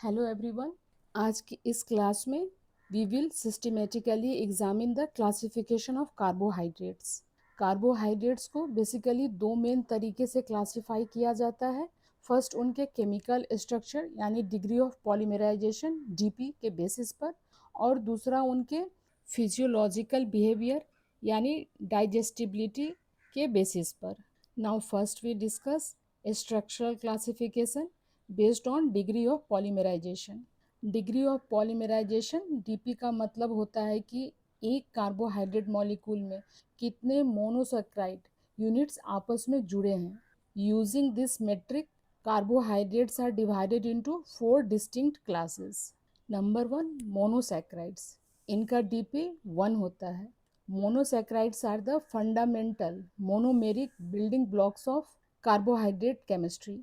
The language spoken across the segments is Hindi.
Hello everyone. आज की इस क्लास में we will systematically examine the classification of carbohydrates. Carbohydrates को बेसिकली दो मेन तरीके से क्लासिफाई किया जाता है। फर्स्ट उनके केमिकल स्ट्रक्चर यानी डिग्री ऑफ पॉलीमराइजेशन डीपी के बेसिस पर, और दूसरा उनके फिजियोलॉजिकल बिहेवियर यानी डाइजेस्टिबिलिटी के बेसिस पर। Now first we discuss structural classification based on degree of polymerization. Degree of polymerization DP का मतलब होता है कि एक कार्बोहाइड्रेट मॉलिक्यूल में कितने मोनोसैकराइड यूनिट्स आपस में जुड़े हैं। Using this metric carbohydrates are divided into 4 distinct classes. Number 1, monosaccharides. इनका डीपी 1 होता है। Monosaccharides are the fundamental monomeric building blocks of carbohydrate chemistry.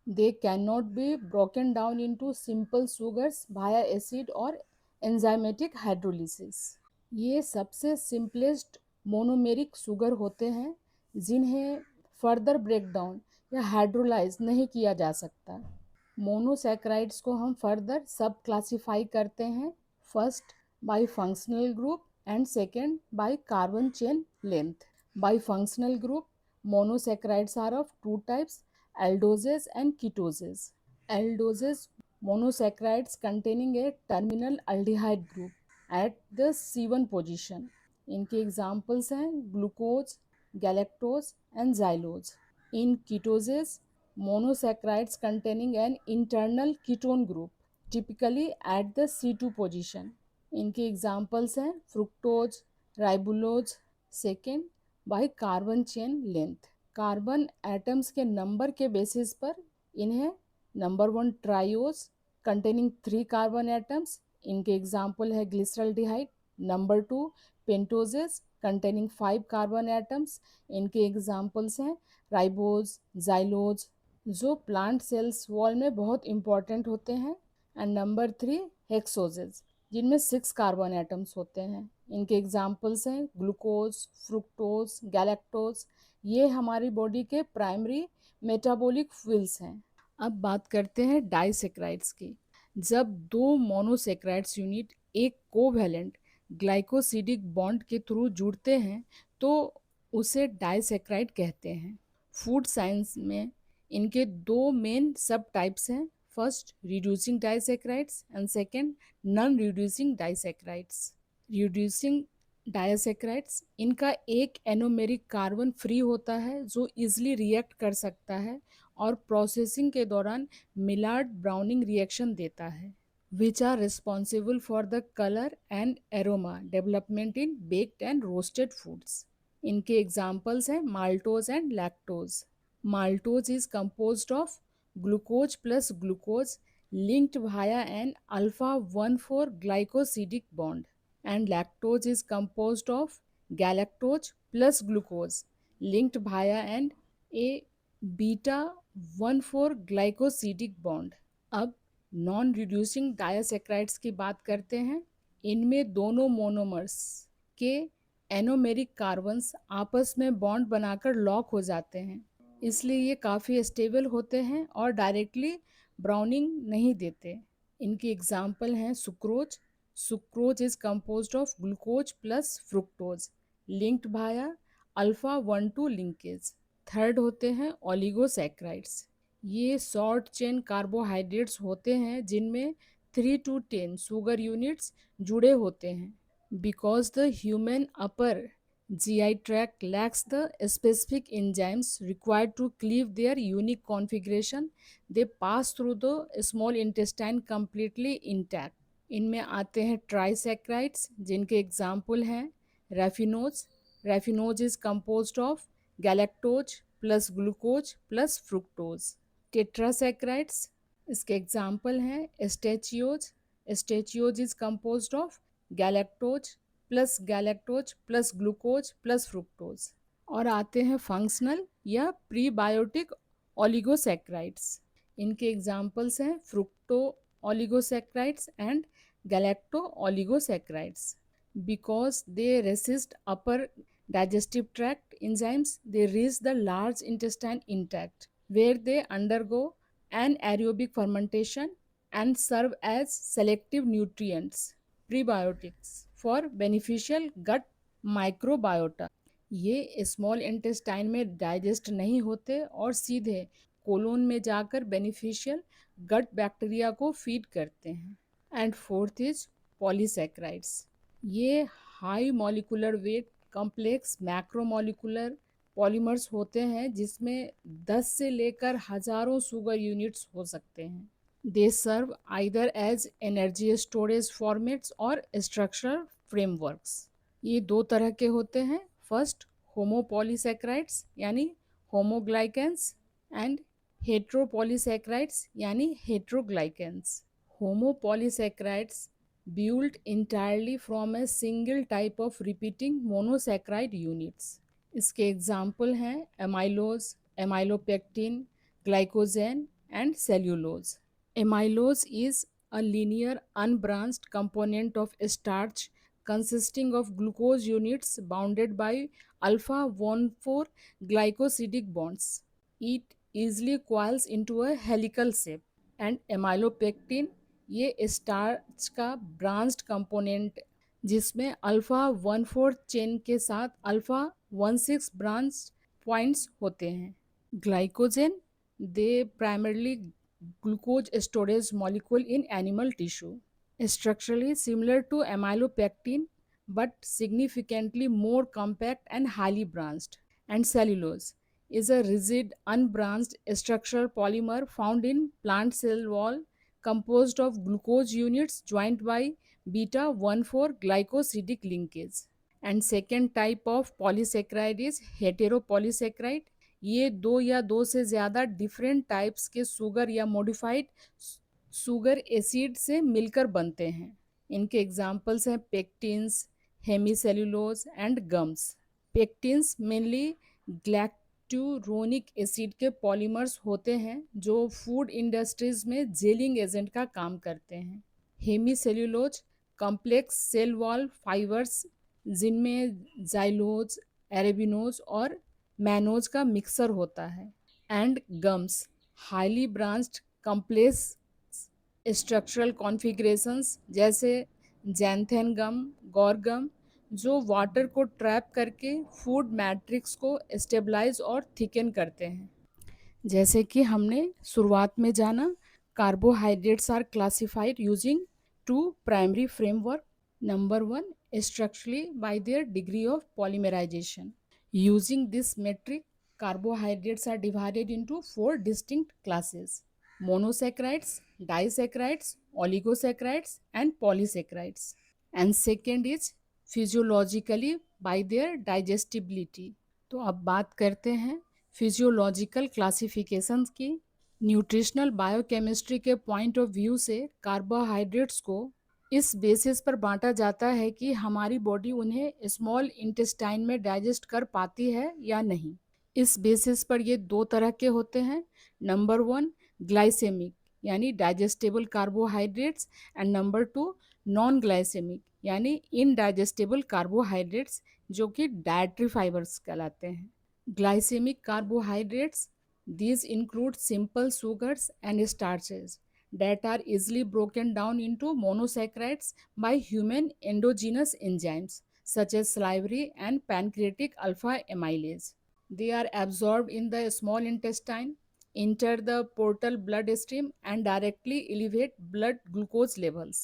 They cannot be broken down into simple sugars via acid or enzymatic hydrolysis. ये सबसे सिंपलेस्ट मोनोमेरिक शुगर होते हैं जिन्हें फर्दर ब्रेकडाउन या हाइड्रोलाइज नहीं किया जा सकता। मोनोसैकराइड्स को हम फर्दर सब क्लासीफाई करते हैं, first by functional group and second by carbon chain length. By functional group, monosaccharides are of two types, aldoses and ketoses. Aldoses monosaccharides containing a terminal aldehyde group at the C1 position. इनके एग्जाम्पल्स हैं ग्लूकोज, गैलेक्टोज एंड जाइलोज। इन ketoses, monosaccharides containing an internal ketone group typically at the C2 position. इनके एग्जाम्पल्स हैं fructose, ribulose. Second by carbon chain length, carbon atoms के नंबर के बेसिस पर इन्हें number 1 triose containing 3 carbon atoms, इनके एग्जाम्पल है glyceraldehyde. Number 2 पेंटोजेस containing 5 carbon atoms, इनके एग्जाम्पल्स हैं राइबोज, जाइलोज, जो प्लांट सेल्स वॉल में बहुत इंपॉर्टेंट होते हैं। एंड नंबर 3 हेक्सोजेस जिनमें 6 कार्बन एटम्स होते हैं, इनके एग्जाम्पल्स हैं ग्लूकोज, फ्रुक्टोज, गैलेक्टोज। ये हमारी बॉडी के प्राइमरी मेटाबॉलिक फ्यूल्स हैं। अब बात करते हैं डाइसेक्राइड्स की। जब दो मोनोसेक्राइड्स यूनिट एक कोवैलेंट ग्लाइकोसिडिक बॉन्ड के थ्रू जुड़ते हैं तो उसे डाइसेक्राइड कहते हैं। फूड साइंस में इनके दो मेन सब टाइप्स हैं, first reducing disaccharides and second non reducing disaccharides. Reducing disaccharides, इनका एक एनोमेरिक कार्बन फ्री होता है जो इजिली रिएक्ट कर सकता है और प्रोसेसिंग के दौरान मिलार्ड ब्राउनिंग रिएक्शन देता है, which are responsible for the colour and aroma development in baked and roasted foods. इनके एग्जाम्पल्स हैं maltose and lactose. Maltose is composed of glucose plus glucose linked via an alpha 1,4 glycosidic bond, and lactose is composed of galactose plus glucose linked via an a beta 1,4 glycosidic bond. अब नॉन रिड्यूसिंग डायसैक्राइड्स की बात करते हैं। इनमें दोनों मोनोमर्स के एनोमेरिक कार्बन्स आपस में बॉन्ड बनाकर लॉक हो जाते हैं, इसलिए ये काफ़ी स्टेबल होते हैं और डायरेक्टली ब्राउनिंग नहीं देते। इनकी एग्जाम्पल हैं sucrose. Sucrose is composed of glucose plus fructose linked Bhaya alpha 1,2 linkage. Third होते हैं ओलिगोसैक्राइड्स। ये शॉर्ट चेन कार्बोहाइड्रेट्स होते हैं जिनमें 3 to 10 शुगर यूनिट्स जुड़े होते हैं। Because the human upper GI tract lacks the specific enzymes required to cleave their unique configuration, they pass through the small intestine completely intact. इनमें आते हैं ट्राइसैक्राइड्स जिनके एग्जाम्पल हैं raffinose. Raffinose is composed of galactose plus glucose plus fructose. Tetrasaccharides, इसके एग्जाम्पल हैं stachyose. Stachyose is composed of galactose plus glucose plus fructose. और आते हैं फंक्शनल या प्रीबायोटिक ओलिगोसैक्राइड्स। इनके एग्जाम्पल्स हैं fructo oligosaccharides and galacto oligosaccharides. Because they resist upper digestive tract enzymes, they reach the large intestine intact, where they undergo anaerobic fermentation and serve as selective nutrients, prebiotics for beneficial gut microbiota. ये स्मॉल इंटेस्टाइन में डाइजेस्ट नहीं होते और सीधे कोलोन में जाकर बेनिफिशियल गट बैक्टीरिया को फीड करते हैं। And fourth is polysaccharides. ये high molecular weight complex macromolecular polymers होते हैं जिसमें 10 से लेकर हजारों शुगर यूनिट्स हो सकते हैं। They serve either as energy storage formats और स्ट्रक्चरल फ्रेमवर्क्स। ये दो तरह के होते हैं। फर्स्ट होमोपॉलीसैकेराइड्स यानी होमोग्लाइकेंस एंड हेट्रोपॉलीसैकेराइड्स यानी हेट्रोग्लाइकेंस। Homopolysaccharides built entirely from a single type of repeating monosaccharide units. इसके एग्जाम्पल हैं amylose, amylopectin, glycogen and cellulose. Amylose is a linear unbranched component of starch consisting of glucose units bounded by alpha 1,4 glycosidic bonds. It easily coils into a helical shape. And amylopectin ये स्टार्च का ब्रांच्ड कंपोनेंट जिसमें अल्फा 1,4 चेन के साथ अल्फा 1,6 ब्रांच पॉइंट्स होते हैं। Glycogen they primarily glucose storage molecule in animal tissue, structurally similar to amylopectin but significantly more compact and highly branched. And cellulose is a rigid unbranched structural polymer found in plant cell wall composed of glucose units joined by beta 1,4 glycosidic linkage. And second type of polysaccharide is heteropolysaccharide. ये दो या दो से ज़्यादा डिफरेंट टाइप्स के शुगर या मॉडिफाइड शुगर एसिड से मिलकर बनते हैं। इनके एग्जाम्पल्स हैं pectins, hemicellulose and gums. Pectins mainly galacturonic acid के पॉलीमर्स होते हैं जो फूड इंडस्ट्रीज में जेलिंग एजेंट का काम करते हैं। Hemicellulose complex cell wall fibres जिनमें जाइलोज, एरेबिनोज और मैनोज का मिक्सर होता है। And gums highly branched complex structural configurations जैसे जैंथेन गम, गौर गम जो वाटर को ट्रैप करके फूड मैट्रिक्स को स्टेबलाइज और थिकन करते हैं। जैसे कि हमने शुरुआत में जाना, carbohydrates are classified using two primary framework. Number one, structurally by their degree of polymerization. Using this metric, carbohydrates are divided into four distinct classes: monosaccharides, disaccharides, oligosaccharides, and polysaccharides. And second is physiologically by their digestibility. तो अब बात करते हैं फिजियोलॉजिकल क्लासिफिकेशंस की। न्यूट्रिशनल बायोकेमिस्ट्री के पॉइंट ऑफ व्यू से कार्बोहाइड्रेट्स को इस बेसिस पर बांटा जाता है कि हमारी बॉडी उन्हें स्मॉल इंटेस्टाइन में डाइजेस्ट कर पाती है या नहीं। इस बेसिस पर ये दो तरह के होते हैं। नंबर वन, ग्लाइसेमिक यानी digestible carbohydrates, and number two non glycaemic यानी इनडाइजेस्टेबल कार्बोहाइड्रेट्स जो कि डाइटरी फाइबर्स कहलाते हैं। Glycaemic carbohydrates, these include simple sugars and starches that are easily broken down into monosaccharides by human endogenous enzymes such as salivary and pancreatic alpha amylase. They are absorbed in the small intestine, enter the portal bloodstream and directly elevate blood glucose levels.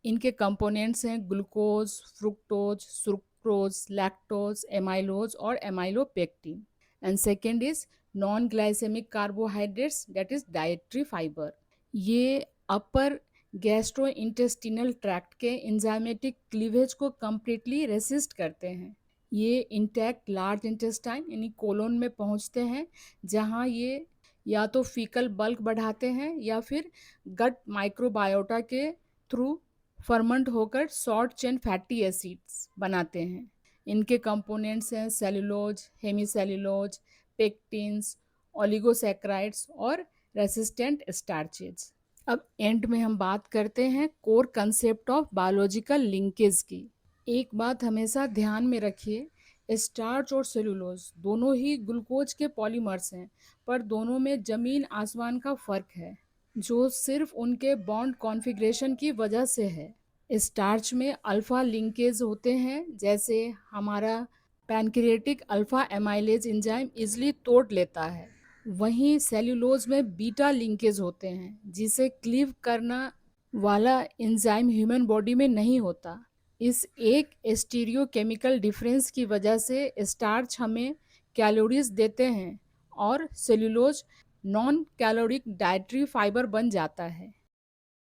इनके कंपोनेंट्स हैं glucose, fructose, sucrose, lactose, amylose और amylopectin. And second is non glycemic carbohydrates that is dietary fibre. ये अपर गैस्ट्रो इंटेस्टिनल ट्रैक्ट के इंजाइमेटिक क्लीवेज को कम्प्लीटली रेसिस्ट करते हैं। ये इंटैक्ट लार्ज इंटेस्टाइन यानी कोलोन में पहुंचते हैं जहां ये या तो फीकल बल्क बढ़ाते हैं या फिर गट माइक्रोबायोटा के थ्रू फर्मेंट होकर शॉर्ट चेन फैटी एसिड्स बनाते हैं। इनके कंपोनेंट्स हैं सेलुलोज, हेमीसेल्यूलोज, पेक्टिन्स, ओलिगोसैकेराइड्स और रेसिस्टेंट स्टार्चेज। अब एंड में हम बात करते हैं core concept of biological linkage की। एक बात हमेशा ध्यान में रखिए, स्टार्च और सेलुलोज दोनों ही ग्लूकोज के पॉलीमर्स हैं, पर दोनों में ज़मीन आसमान का फ़र्क है। जो सिर्फ उनके बॉन्ड कॉन्फ़िगरेशन की वजह से है। स्टार्च में अल्फ़ा लिंकेज होते हैं, जैसे हमारा pancreatic alpha amylase enzyme easily तोड़ लेता है। वहीं सेल्यूलोज में बीटा लिंकेज होते हैं, जिसे क्लीव करना वाला एंजाइम ह्यूमन बॉडी में नहीं होता। इस एक स्टीरियोकेमिकल डिफरेंस की वजह से स्टार्च हमें कैलोरीज देते हैं और cellulose non caloric dietary fibre बन जाता है।